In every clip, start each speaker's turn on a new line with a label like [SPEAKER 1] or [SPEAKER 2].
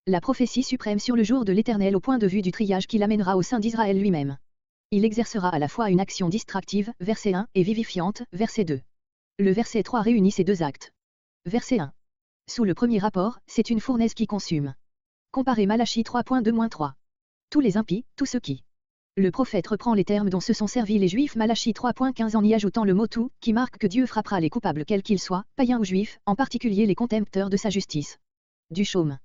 [SPEAKER 1] La prophétie suprême sur le jour de l'Éternel au point de vue du triage qui l'amènera au sein d'Israël lui-même. Il exercera à la fois une action distractive, verset 1, et vivifiante, verset 2. Le verset 3 réunit ces deux actes. Verset 1. Sous le premier rapport, c'est une fournaise qui consume. Comparez Malachie 3.2-3. Tous les impies, tous ceux qui. Le prophète reprend les termes dont se sont servis les Juifs Malachie 3.15 en y ajoutant le mot tout, qui marque que Dieu frappera les coupables quels qu'ils soient, païens ou juifs, en particulier les contempteurs de sa justice. Du chaume.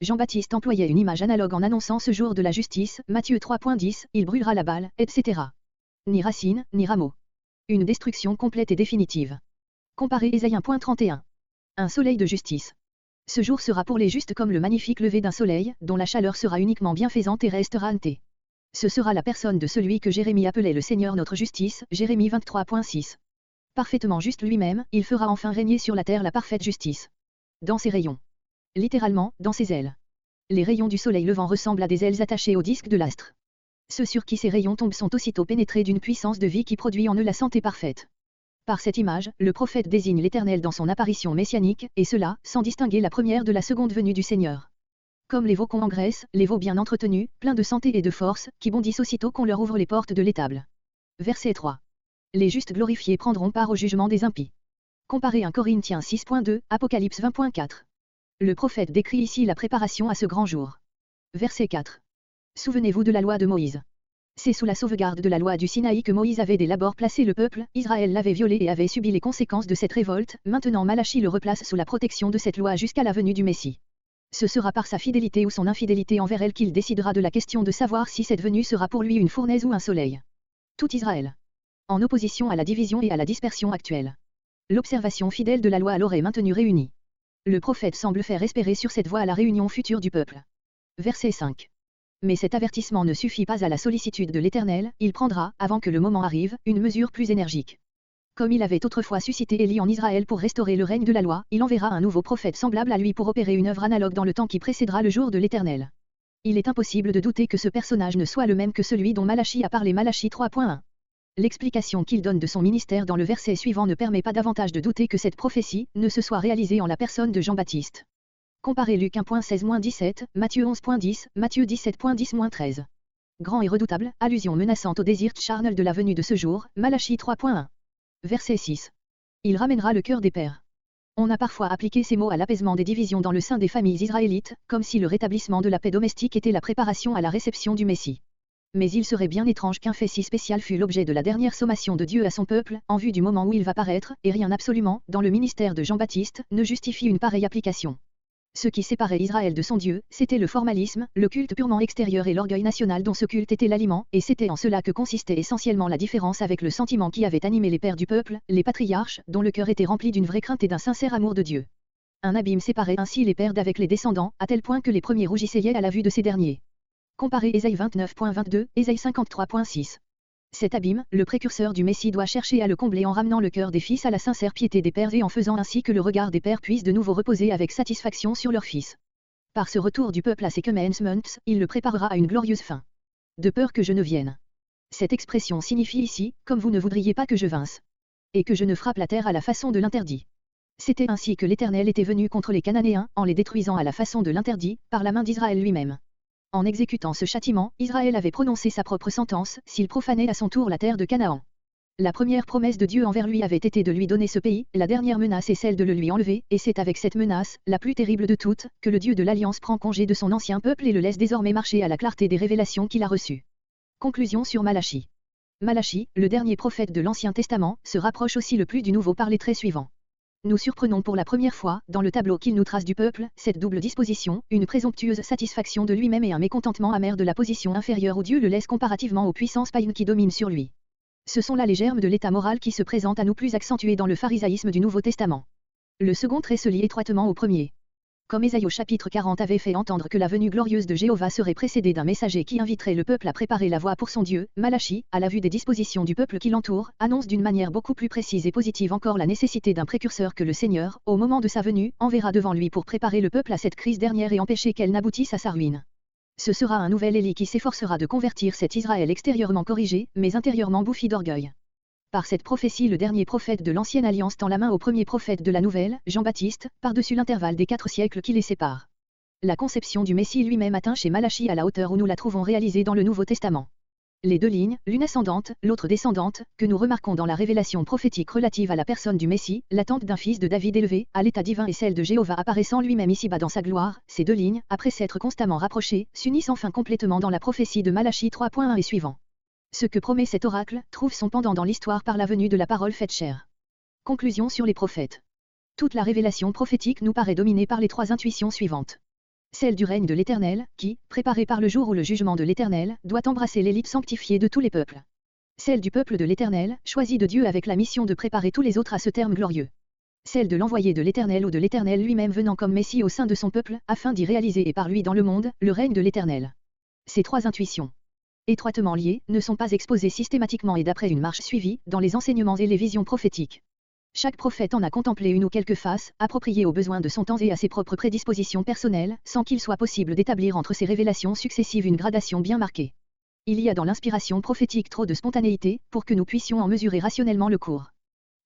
[SPEAKER 1] Jean-Baptiste employait une image analogue en annonçant ce jour de la justice, Matthieu 3.10, il brûlera la balle, etc. Ni racine, ni rameau. Une destruction complète et définitive. Comparez Ésaïe 1.31. Un soleil de justice. Ce jour sera pour les justes comme le magnifique lever d'un soleil, dont la chaleur sera uniquement bienfaisante et restera hantée. Ce sera la personne de celui que Jérémie appelait le Seigneur notre justice, Jérémie 23.6. Parfaitement juste lui-même, il fera enfin régner sur la terre la parfaite justice. Dans ses rayons. Littéralement, dans ses ailes. Les rayons du soleil levant ressemblent à des ailes attachées au disque de l'astre. Ceux sur qui ces rayons tombent sont aussitôt pénétrés d'une puissance de vie qui produit en eux la santé parfaite. Par cette image, le prophète désigne l'Éternel dans son apparition messianique, et cela, sans distinguer la première de la seconde venue du Seigneur. Comme les veaux qu'on engraisse, les veaux bien entretenus, pleins de santé et de force, qui bondissent aussitôt qu'on leur ouvre les portes de l'étable. Verset 3. Les justes glorifiés prendront part au jugement des impies. Comparez 1 Corinthiens 6.2, Apocalypse 20.4. Le prophète décrit ici la préparation à ce grand jour. Verset 4. Souvenez-vous de la loi de Moïse. C'est sous la sauvegarde de la loi du Sinaï que Moïse avait dès l'abord placé le peuple, Israël l'avait violé et avait subi les conséquences de cette révolte, maintenant Malachie le replace sous la protection de cette loi jusqu'à la venue du Messie. Ce sera par sa fidélité ou son infidélité envers elle qu'il décidera de la question de savoir si cette venue sera pour lui une fournaise ou un soleil. Tout Israël. En opposition à la division et à la dispersion actuelle. L'observation fidèle de la loi l'aurait maintenu réunie. Le prophète semble faire espérer sur cette voie à la réunion future du peuple. Verset 5. Mais cet avertissement ne suffit pas à la sollicitude de l'Éternel, il prendra, avant que le moment arrive, une mesure plus énergique. Comme il avait autrefois suscité Élie en Israël pour restaurer le règne de la loi, il enverra un nouveau prophète semblable à lui pour opérer une œuvre analogue dans le temps qui précédera le jour de l'Éternel. Il est impossible de douter que ce personnage ne soit le même que celui dont Malachie a parlé Malachie 3.1. L'explication qu'il donne de son ministère dans le verset suivant ne permet pas davantage de douter que cette prophétie ne se soit réalisée en la personne de Jean-Baptiste. Comparez Luc 1.16-17, Matthieu 11.10, Matthieu 17.10-13. Grand et redoutable, allusion menaçante au désir charnel de la venue de ce jour, Malachie 3.1. Verset 6. Il ramènera le cœur des pères. On a parfois appliqué ces mots à l'apaisement des divisions dans le sein des familles israélites, comme si le rétablissement de la paix domestique était la préparation à la réception du Messie. Mais il serait bien étrange qu'un fait si spécial fût l'objet de la dernière sommation de Dieu à son peuple, en vue du moment où il va paraître, et rien absolument, dans le ministère de Jean-Baptiste, ne justifie une pareille application. Ce qui séparait Israël de son Dieu, c'était le formalisme, le culte purement extérieur et l'orgueil national dont ce culte était l'aliment, et c'était en cela que consistait essentiellement la différence avec le sentiment qui avait animé les pères du peuple, les patriarches, dont le cœur était rempli d'une vraie crainte et d'un sincère amour de Dieu. Un abîme séparait ainsi les pères d'avec les descendants, à tel point que les premiers rougissaient à la vue de ces derniers. Comparez Ésaïe 29.22, Ésaïe 53.6. Cet abîme, le précurseur du Messie doit chercher à le combler en ramenant le cœur des fils à la sincère piété des pères et en faisant ainsi que le regard des pères puisse de nouveau reposer avec satisfaction sur leurs fils. Par ce retour du peuple à ses commandements, il le préparera à une glorieuse fin. De peur que je ne vienne. Cette expression signifie ici, comme vous ne voudriez pas que je vinsse. Et que je ne frappe la terre à la façon de l'interdit. C'était ainsi que l'Éternel était venu contre les Cananéens, en les détruisant à la façon de l'interdit, par la main d'Israël lui-même. En exécutant ce châtiment, Israël avait prononcé sa propre sentence, s'il profanait à son tour la terre de Canaan. La première promesse de Dieu envers lui avait été de lui donner ce pays, la dernière menace est celle de le lui enlever, et c'est avec cette menace, la plus terrible de toutes, que le Dieu de l'Alliance prend congé de son ancien peuple et le laisse désormais marcher à la clarté des révélations qu'il a reçues. Conclusion sur Malachie. Malachie, le dernier prophète de l'Ancien Testament, se rapproche aussi le plus du Nouveau par les traits suivants. Nous surprenons pour la première fois, dans le tableau qu'il nous trace du peuple, cette double disposition, une présomptueuse satisfaction de lui-même et un mécontentement amer de la position inférieure où Dieu le laisse comparativement aux puissances païennes qui dominent sur lui. Ce sont là les germes de l'état moral qui se présentent à nous plus accentués dans le pharisaïsme du Nouveau Testament. Le second trait se lie étroitement au premier. Comme Ésaïe au chapitre 40 avait fait entendre que la venue glorieuse de Jéhovah serait précédée d'un messager qui inviterait le peuple à préparer la voie pour son Dieu, Malachie, à la vue des dispositions du peuple qui l'entoure, annonce d'une manière beaucoup plus précise et positive encore la nécessité d'un précurseur que le Seigneur, au moment de sa venue, enverra devant lui pour préparer le peuple à cette crise dernière et empêcher qu'elle n'aboutisse à sa ruine. Ce sera un nouvel Élie qui s'efforcera de convertir cet Israël extérieurement corrigé, mais intérieurement bouffi d'orgueil. Par cette prophétie le dernier prophète de l'Ancienne Alliance tend la main au premier prophète de la Nouvelle, Jean-Baptiste, par-dessus l'intervalle des 4 siècles qui les séparent. La conception du Messie lui-même atteint chez Malachie à la hauteur où nous la trouvons réalisée dans le Nouveau Testament. Les deux lignes, l'une ascendante, l'autre descendante, que nous remarquons dans la révélation prophétique relative à la personne du Messie, l'attente d'un fils de David élevé à l'état divin et celle de Jéhovah apparaissant lui-même ici-bas dans sa gloire, ces deux lignes, après s'être constamment rapprochées, s'unissent enfin complètement dans la prophétie de Malachie 3.1 et suivant. Ce que promet cet oracle trouve son pendant dans l'histoire par la venue de la parole faite chair. Conclusion sur les prophètes. Toute la révélation prophétique nous paraît dominée par les trois intuitions suivantes. Celle du règne de l'Éternel, qui, préparée par le jour où le jugement de l'Éternel, doit embrasser l'élite sanctifiée de tous les peuples. Celle du peuple de l'Éternel, choisi de Dieu avec la mission de préparer tous les autres à ce terme glorieux. Celle de l'envoyé de l'Éternel ou de l'Éternel lui-même venant comme Messie au sein de son peuple, afin d'y réaliser et par lui dans le monde, le règne de l'Éternel. Ces trois intuitions, étroitement liées, ne sont pas exposées systématiquement et d'après une marche suivie, dans les enseignements et les visions prophétiques. Chaque prophète en a contemplé une ou quelques faces, appropriées aux besoins de son temps et à ses propres prédispositions personnelles, sans qu'il soit possible d'établir entre ces révélations successives une gradation bien marquée. Il y a dans l'inspiration prophétique trop de spontanéité, pour que nous puissions en mesurer rationnellement le cours.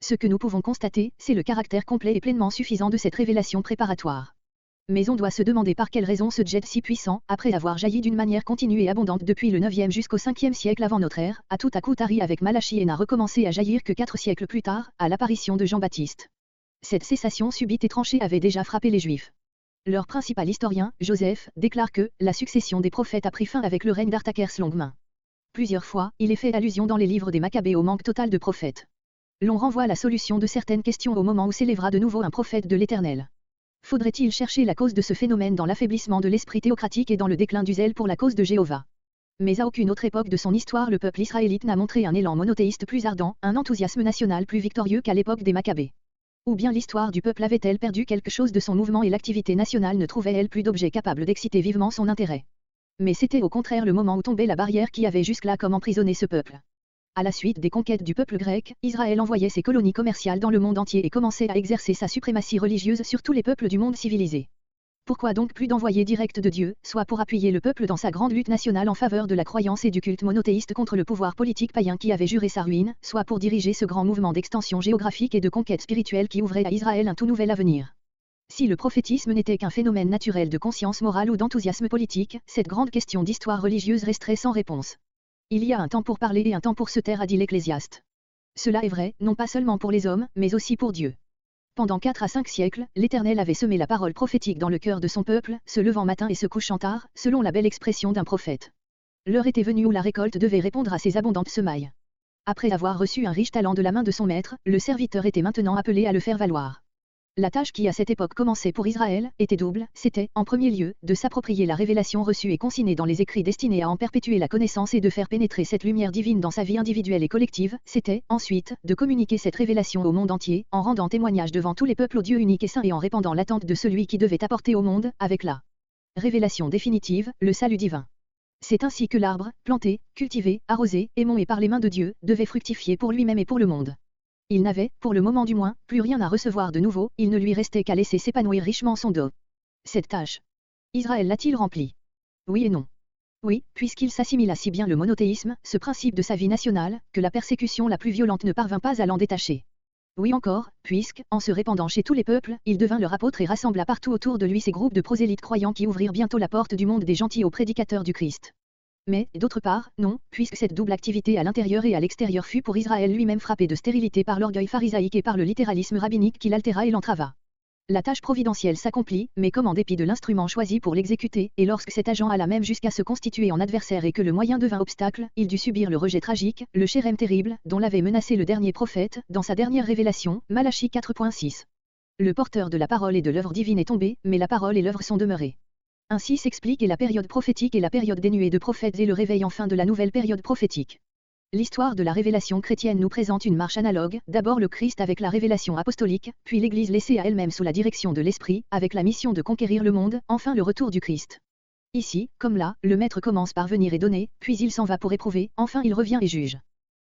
[SPEAKER 1] Ce que nous pouvons constater, c'est le caractère complet et pleinement suffisant de cette révélation préparatoire. Mais on doit se demander par quelle raison ce jet si puissant, après avoir jailli d'une manière continue et abondante depuis le 9e jusqu'au 5e siècle avant notre ère, a tout à coup tari avec Malachie et n'a recommencé à jaillir que 4 siècles plus tard, à l'apparition de Jean-Baptiste. Cette cessation subite et tranchée avait déjà frappé les Juifs. Leur principal historien, Joseph, déclare que la succession des prophètes a pris fin avec le règne d'Artaxerxès Longuemain. Plusieurs fois, il est fait allusion dans les livres des Maccabées au manque total de prophètes. L'on renvoie à la solution de certaines questions au moment où s'élèvera de nouveau un prophète de l'Éternel. Faudrait-il chercher la cause de ce phénomène dans l'affaiblissement de l'esprit théocratique et dans le déclin du zèle pour la cause de Jéhovah? Mais à aucune autre époque de son histoire le peuple israélite n'a montré un élan monothéiste plus ardent, un enthousiasme national plus victorieux qu'à l'époque des Maccabées. Ou bien l'histoire du peuple avait-elle perdu quelque chose de son mouvement et l'activité nationale ne trouvait-elle plus d'objets capables d'exciter vivement son intérêt? Mais c'était au contraire le moment où tombait la barrière qui avait jusque-là comme emprisonné ce peuple. À la suite des conquêtes du peuple grec, Israël envoyait ses colonies commerciales dans le monde entier et commençait à exercer sa suprématie religieuse sur tous les peuples du monde civilisé. Pourquoi donc plus d'envoyés directs de Dieu, soit pour appuyer le peuple dans sa grande lutte nationale en faveur de la croyance et du culte monothéiste contre le pouvoir politique païen qui avait juré sa ruine, soit pour diriger ce grand mouvement d'extension géographique et de conquête spirituelle qui ouvrait à Israël un tout nouvel avenir? Si le prophétisme n'était qu'un phénomène naturel de conscience morale ou d'enthousiasme politique, cette grande question d'histoire religieuse resterait sans réponse. Il y a un temps pour parler et un temps pour se taire, a dit l'Ecclésiaste. Cela est vrai, non pas seulement pour les hommes, mais aussi pour Dieu. Pendant 4 à 5 siècles, l'Éternel avait semé la parole prophétique dans le cœur de son peuple, se levant matin et se couchant tard, selon la belle expression d'un prophète. L'heure était venue où la récolte devait répondre à ses abondantes semailles. Après avoir reçu un riche talent de la main de son maître, le serviteur était maintenant appelé à le faire valoir. La tâche qui à cette époque commençait pour Israël, était double, c'était, en premier lieu, de s'approprier la révélation reçue et consignée dans les écrits destinés à en perpétuer la connaissance et de faire pénétrer cette lumière divine dans sa vie individuelle et collective, c'était, ensuite, de communiquer cette révélation au monde entier, en rendant témoignage devant tous les peuples au Dieu unique et saint et en répandant l'attente de celui qui devait apporter au monde, avec la révélation définitive, le salut divin. C'est ainsi que l'arbre, planté, cultivé, arrosé, aimé par les mains de Dieu, devait fructifier pour lui-même et pour le monde. Il n'avait, pour le moment du moins, plus rien à recevoir de nouveau, il ne lui restait qu'à laisser s'épanouir richement son dos. Cette tâche, Israël l'a-t-il remplie? Oui et non. Oui, puisqu'il s'assimila si bien le monothéisme, ce principe de sa vie nationale, que la persécution la plus violente ne parvint pas à l'en détacher. Oui encore, puisque, en se répandant chez tous les peuples, il devint leur apôtre et rassembla partout autour de lui ces groupes de prosélytes croyants qui ouvrirent bientôt la porte du monde des gentils aux prédicateurs du Christ. Mais, d'autre part, non, puisque cette double activité à l'intérieur et à l'extérieur fut pour Israël lui-même frappé de stérilité par l'orgueil pharisaïque et par le littéralisme rabbinique qui l'altéra et l'entrava. La tâche providentielle s'accomplit, mais comme en dépit de l'instrument choisi pour l'exécuter, et lorsque cet agent alla même jusqu'à se constituer en adversaire et que le moyen devint obstacle, il dut subir le rejet tragique, le chérem terrible, dont l'avait menacé le dernier prophète, dans sa dernière révélation, Malachie 4.6. Le porteur de la parole et de l'œuvre divine est tombé, mais la parole et l'œuvre sont demeurées. Ainsi s'explique et la période prophétique et la période dénuée de prophètes et le réveil enfin de la nouvelle période prophétique. L'histoire de la révélation chrétienne nous présente une marche analogue, d'abord le Christ avec la révélation apostolique, puis l'Église laissée à elle-même sous la direction de l'Esprit, avec la mission de conquérir le monde, enfin le retour du Christ. Ici, comme là, le Maître commence par venir et donner, puis il s'en va pour éprouver, enfin il revient et juge.